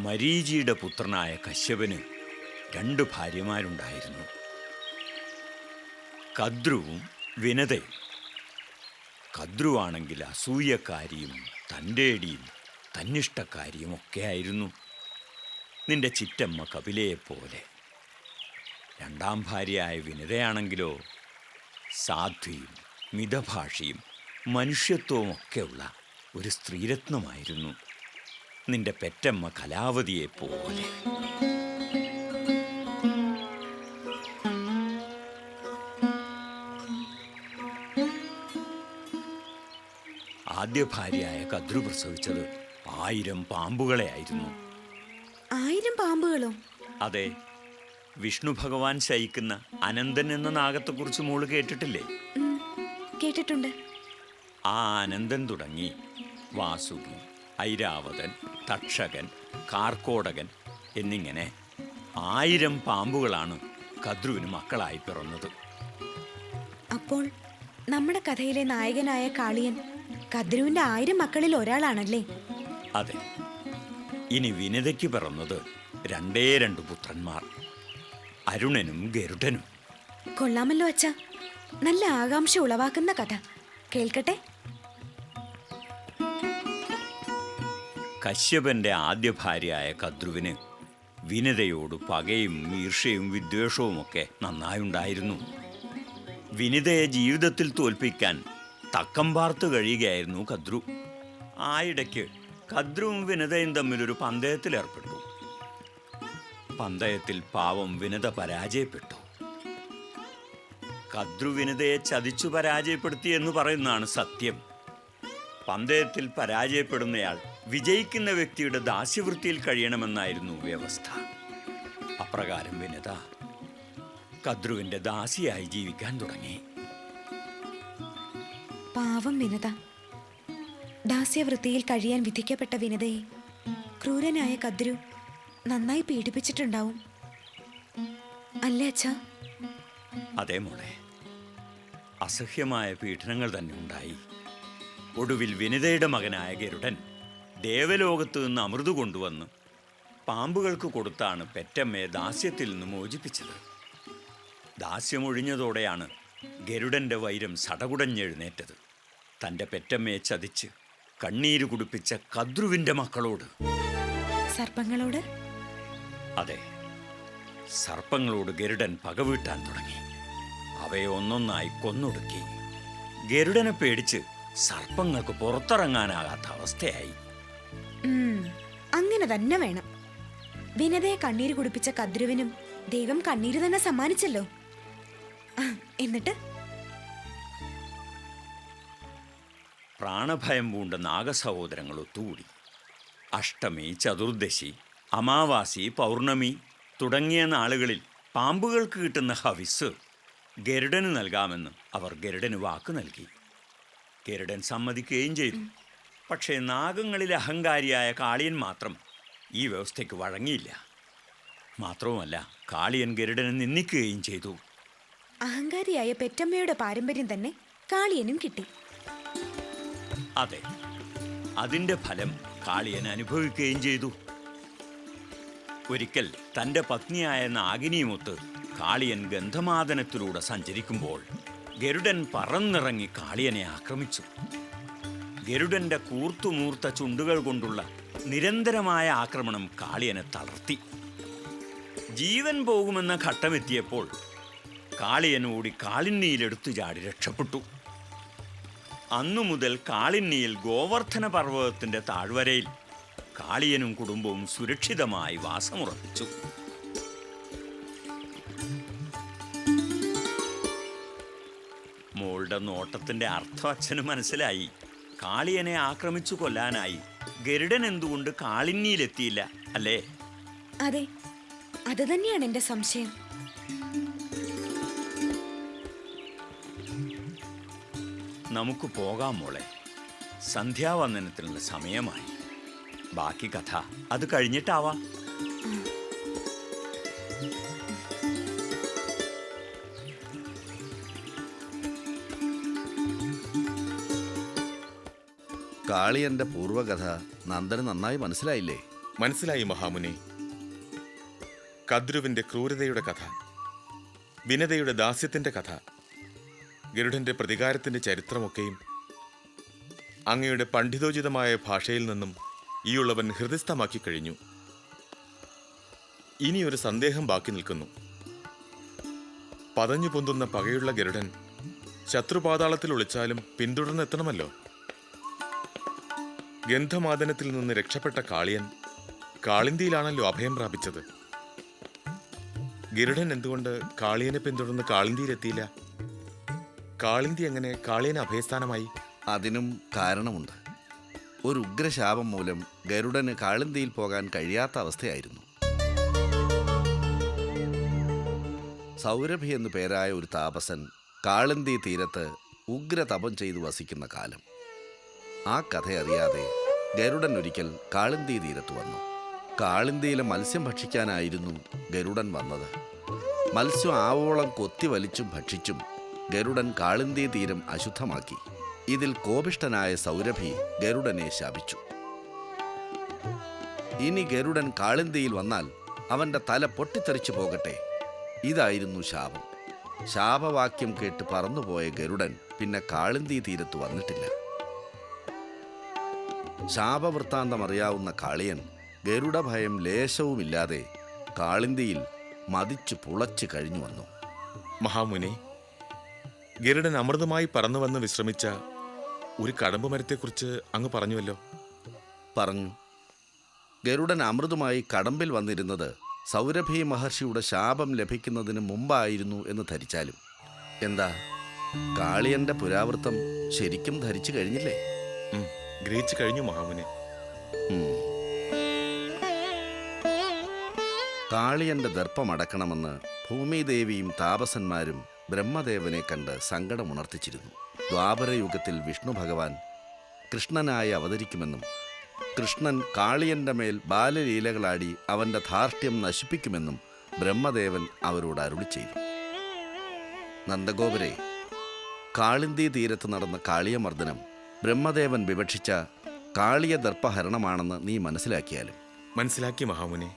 മരീചിയുടെ പുത്രനായ കശ്യപന് 2 ഭാര്യമാരുണ്ടായിരുന്നു, കദ്രുവും വിനതയും. കദ്രുവാണെങ്കിൽ അസൂയക്കാരിയും തൻ്റെടിയും തന്നിഷ്ടക്കാരിയും ഒക്കെയായിരുന്നു, നിന്റെ ചിറ്റമ്മ കപിലയെപ്പോലെ. 2ാം ഭാര്യയായ വിനതയാണെങ്കിലോ സാധ്വിയും മിതഭാഷിയും മനുഷ്യത്വവും ഒക്കെയുള്ള ഒരു സ്ത്രീരത്നമായിരുന്നു, നിന്റെ പെറ്റമ്മ കലാവതിയെപ്പോലെ. ആദ്യ ഭാര്യയായ കദ്രു പ്രസവിച്ചത് 1000 പാമ്പുകളെയായിരുന്നു. 1000 പാമ്പുകളോ? അതെ, വിഷ്ണു ഭഗവാൻ ശയിക്കുന്ന അനന്തൻ എന്ന നാഗത്തെക്കുറിച്ച് മോള് കേട്ടിട്ടില്ലേ? കേട്ടിട്ടുണ്ട്. ആ അനന്തൻ തുടങ്ങി വാസുകി, ഐരാവതൻ, തക്ഷകൻ, കാർക്കോടകൻ എന്നിങ്ങനെ 1000 പാമ്പുകളാണ് കദ്രുവിന് മക്കളായി പിറന്നത്. അപ്പോൾ നമ്മുടെ കഥയിലെ നായകനായ കാളിയൻ കദ്രുവിന്റെ 1000 മക്കളിൽ ഒരാളാണല്ലേ? അതെ. ഇനി വിനതയ്ക്ക് പിറന്നത് 2 പുത്രന്മാർ, അരുണനും ഗരുഡനും. കൊള്ളാമല്ലോ അച്ഛാ, നല്ല ആകാംക്ഷ ഉളവാക്കുന്ന കഥ. കേൾക്കട്ടെ. കശ്യപന്റെ ആദ്യ ഭാര്യയായ കദ്രുവിന് വിനതയോട് പകയും ഈർഷ്യയും വിദ്വേഷവും ഒക്കെ നന്നായുണ്ടായിരുന്നു. വിനതയെ ജീവിതത്തിൽ തോൽപ്പിക്കാൻ തക്കം പാർത്ത് കഴിയുകയായിരുന്നു കദ്രു. ആയിടയ്ക്ക് കദ്രുവും വിനതയും തമ്മിലൊരു പന്തയത്തിലേർപ്പെട്ടു. പന്തയത്തിൽ പാവം വിനത പരാജയപ്പെട്ടു. കദ്രു വിനതയെ ചതിച്ചു പരാജയപ്പെടുത്തി എന്ന് പറയുന്നതാണ് സത്യം. പന്തയത്തിൽ പരാജയപ്പെടുന്നയാൾ വിജയിക്കുന്ന വ്യക്തിയുടെ ദാസ്യവൃത്തിയിൽ കഴിയണമെന്നായിരുന്നു വ്യവസ്ഥ. അപ്രകാരം വിനത കദ്രുവിന്റെ ദാസിയായി ജീവിക്കാൻ തുടങ്ങി. പാവം വിനത. ദാസ്യവൃത്തിയിൽ കഴിയാൻ വിധിക്കപ്പെട്ട വിനതയെ ക്രൂരനായ കദ്രു നന്നായി പീഡിപ്പിച്ചിട്ടുണ്ടാവും അല്ലേ അച്ഛാ? അതേ മോളെ, അസഹ്യമായ പീഡനങ്ങൾ തന്നെ ഉണ്ടായി. ഒടുവിൽ വിനതയുടെ മകനായ ഗരുഡൻ ദേവലോകത്ത് നിന്ന് അമൃത് കൊണ്ടുവന്ന് പാമ്പുകൾക്ക് കൊടുത്താണ് പെറ്റമ്മയെ ദാസ്യത്തിൽ നിന്ന് മോചിപ്പിച്ചത്. ദാസ്യമൊഴിഞ്ഞതോടെയാണ് ഗരുഡന്റെ വൈരം സടകുടഞ്ഞെഴുന്നേറ്റത്. തൻ്റെ പെറ്റമ്മയെ ചതിച്ച് കണ്ണീര് കുടിപ്പിച്ച കദ്രുവിൻ്റെ മക്കളോട്. സർപ്പങ്ങളോട്? അതെ, സർപ്പങ്ങളോട് ഗരുഡൻ പകവീട്ടാൻ തുടങ്ങി. അവയെ ഒന്നൊന്നായി കൊന്നൊടുക്കി. ഗരുഡനെ പേടിച്ച് സർപ്പങ്ങൾക്ക് പുറത്തിറങ്ങാനാകാത്ത അവസ്ഥയായി. അങ്ങനെ തന്നെ വേണം. വിനതയെ കണ്ണീര് കുടിപ്പിച്ച കദ്രുവിനും ദൈവം കണ്ണീര് തന്നെ സമ്മാനിച്ചല്ലോ. എന്നിട്ട് പ്രാണഭയം പൂണ്ട നാഗസഹോദരങ്ങൾ ഒത്തുകൂടി. അഷ്ടമി, ചതുർദശി, അമാവാസി, പൗർണമി തുടങ്ങിയ നാളുകളിൽ പാമ്പുകൾക്ക് കിട്ടുന്ന ഹവിസ് ഗരുഡന് നൽകാമെന്ന് അവർ ഗരുഡന് വാക്ക് നൽകി. ഗരുഡൻ സമ്മതിക്കുകയും ചെയ്തു. പക്ഷേ നാഗങ്ങളിൽ അഹങ്കാരിയായ കാളിയൻ മാത്രം ഈ വ്യവസ്ഥയ്ക്ക് വഴങ്ങിയില്ല. മാത്രവുമല്ല, കാളിയൻ ഗരുഡനെ നിന്ദിക്കുകയും ചെയ്തു. അഹങ്കാരിയായ പെറ്റമ്മയുടെ പാരമ്പര്യം തന്നെ കാളിയനും കിട്ടി. അതെ, അതിൻ്റെ ഫലം കാളിയൻ അനുഭവിക്കുകയും ചെയ്തു. ഒരിക്കൽ തൻ്റെ പത്നിയായ നാഗിനിയുമൊത്ത് കാളിയൻ ഗന്ധമാദനത്തിലൂടെ സഞ്ചരിക്കുമ്പോൾ ഗരുഡൻ പറന്നിറങ്ങി കാളിയനെ ആക്രമിച്ചു. ഗരുഡന്റെ കൂർത്തുമൂർത്ത ചുണ്ടുകൾ കൊണ്ടുള്ള നിരന്തരമായ ആക്രമണം കാളിയനെ തളർത്തി. ജീവൻ പോകുമെന്ന ഘട്ടമെത്തിയപ്പോൾ കാളിയൻ ഓടി കാളിന്നിയിലെടുത്തു ചാടി രക്ഷപ്പെട്ടു. അന്നു മുതൽ കാളിന്നിയിൽ ഗോവർദ്ധന പർവ്വതത്തിന്റെ താഴ്വരയിൽ കാളിയനും കുടുംബവും സുരക്ഷിതമായി വാസമുറപ്പിച്ചു. മോളുടെ നോട്ടത്തിന്റെ അർത്ഥം അച്ഛന് മനസ്സിലായി. കാളിയനെ ആക്രമിച്ചു കൊല്ലാനായി ഗരുഡൻ എന്തുകൊണ്ട് കാളിന്നിയിലെത്തിയില്ല അല്ലേ? അതെ, അത് തന്നെയാണ് എന്റെ സംശയം. നമുക്ക് പോകാം മോളെ, സന്ധ്യാവന്ദനത്തിനുള്ള സമയമായി. ബാക്കി കഥ അത് കഴിഞ്ഞിട്ടാവാം. കാളിയന്റെ പൂർവ്വകഥ നന്ദന് നന്നായി മനസ്സിലായില്ലേ? മനസ്സിലായി മഹാമുനെ. കദ്രുവിന്റെ ക്രൂരതയുടെ കഥ, വിനതയുടെ ദാസ്യത്തിന്റെ കഥ, ഗരുഡന്റെ പ്രതികാരത്തിന്റെ ചരിത്രമൊക്കെയും അങ്ങയുടെ പണ്ഡിതോചിതമായ ഭാഷയിൽ നിന്നും ഈയുള്ളവൻ ഹൃദയസ്ഥമാക്കി കഴിഞ്ഞു. ഇനിയൊരു സന്ദേഹം ബാക്കി നിൽക്കുന്നു. പതഞ്ഞു പൊന്തുന്ന പകയുള്ള ഗരുഡൻ ശത്രുപാതാളത്തിൽ ഒളിച്ചാലും പിന്തുടർന്നെത്തണമല്ലോ. ഗന്ധമാദനത്തിൽ നിന്ന് രക്ഷപ്പെട്ട കാളിയൻ കാളിന്തിയിലാണല്ലോ അഭയം പ്രാപിച്ചത്. ഗരുഡൻ എന്തുകൊണ്ട് കാളിയനെ പിന്തുടർന്ന് കാളിന്തിയിലെത്തിയില്ല? കാളിന്തി എങ്ങനെ കാളിയന് അഭയസ്ഥാനമായി? അതിനും കാരണമുണ്ട്. ഒരു ഉഗ്രശാപം മൂലം ഗരുഡന് കാളിന്തിയിൽ പോകാൻ കഴിയാത്ത അവസ്ഥയായിരുന്നു. സൗരഭി എന്നു പേരായ ഒരു താപസൻ കാളിന്തി തീരത്ത് ഉഗ്രതപം ചെയ്തു വസിക്കുന്ന കാലം. ആ കഥയറിയാതെ ഗരുഡൻ ഒരിക്കൽ കാളിന്തി തീരത്ത് വന്നു. കാളിന്തിയിലെ മത്സ്യം ഭക്ഷിക്കാനായിരുന്നു ഗരുഡൻ വന്നത്. മത്സ്യം ആവോളം കൊത്തി വലിച്ചും ഭക്ഷിച്ചും ഗരുഡൻ കാളിന്തി തീരം അശുദ്ധമാക്കി. ഇതിൽ കോപിഷ്ഠനായ സൗരഭി ഗരുഡനെ ശാപിച്ചു. ഇനി ഗരുഡൻ കാളിന്തിയിൽ വന്നാൽ അവന്റെ തല പൊട്ടിത്തെറിച്ചു പോകട്ടെ, ഇതായിരുന്നു ശാപം. ശാപവാക്യം കേട്ട് പറന്നുപോയ ഗരുഡൻ പിന്നെ കാളിന്തി തീരത്ത് വന്നിട്ടില്ല. ശാപവൃത്താന്തം അറിയാവുന്ന കാളിയൻ ഗരുഡഭയം ലേശവുമില്ലാതെ കാളിന്തിയിൽ മതിച്ചു പുളച്ചു കഴിഞ്ഞു വന്നു. മഹാമുനെ, ഗരുഡൻ അമൃതമായി പറന്നുവന്ന് വിശ്രമിച്ച ഒരു കടമ്പ് മരത്തെക്കുറിച്ച് അങ്ങ് പറഞ്ഞുവല്ലോ. പറഞ്ഞു. ഗരുഡൻ അമൃതുമായി കടമ്പിൽ വന്നിരുന്നത് സൗരഭി മഹർഷിയുടെ ശാപം ലഭിക്കുന്നതിന് മുമ്പായിരുന്നു എന്ന് ധരിച്ചാലും എന്താ, കാളിയന്റെ പുരാവൃത്തം ശരിക്കും ധരിച്ചു കഴിഞ്ഞില്ലേ? ഗ്രഹിച്ചു കഴിഞ്ഞു മഹാമുനെ. കാളിയന്റെ ദർപ്പമടക്കണമെന്ന് ഭൂമിദേവിയും താപസന്മാരും ബ്രഹ്മദേവനെ കണ്ട് സങ്കടമുണർത്തിച്ചിരുന്നു. ദ്വാപരയുഗത്തിൽ വിഷ്ണു ഭഗവാൻ കൃഷ്ണനായി അവതരിക്കുമെന്നും കൃഷ്ണൻ കാളിയന്റെ മേൽ ബാലലീലകളാടി അവന്റെ ധാർഷ്ട്യം നശിപ്പിക്കുമെന്നും ബ്രഹ്മദേവൻ അവരോട് അരുളി ചെയ്തു. നന്ദഗോപരെ, കാളിന്തി തീരത്ത് നടന്ന കാളിയമർദ്ദനം ബ്രഹ്മദേവൻ വിവക്ഷിച്ച കാളിയ ദർപ്പഹരണമാണെന്ന് നീ മനസ്സിലാക്കിയാലും. മനസ്സിലാക്കി മഹാമുനെ.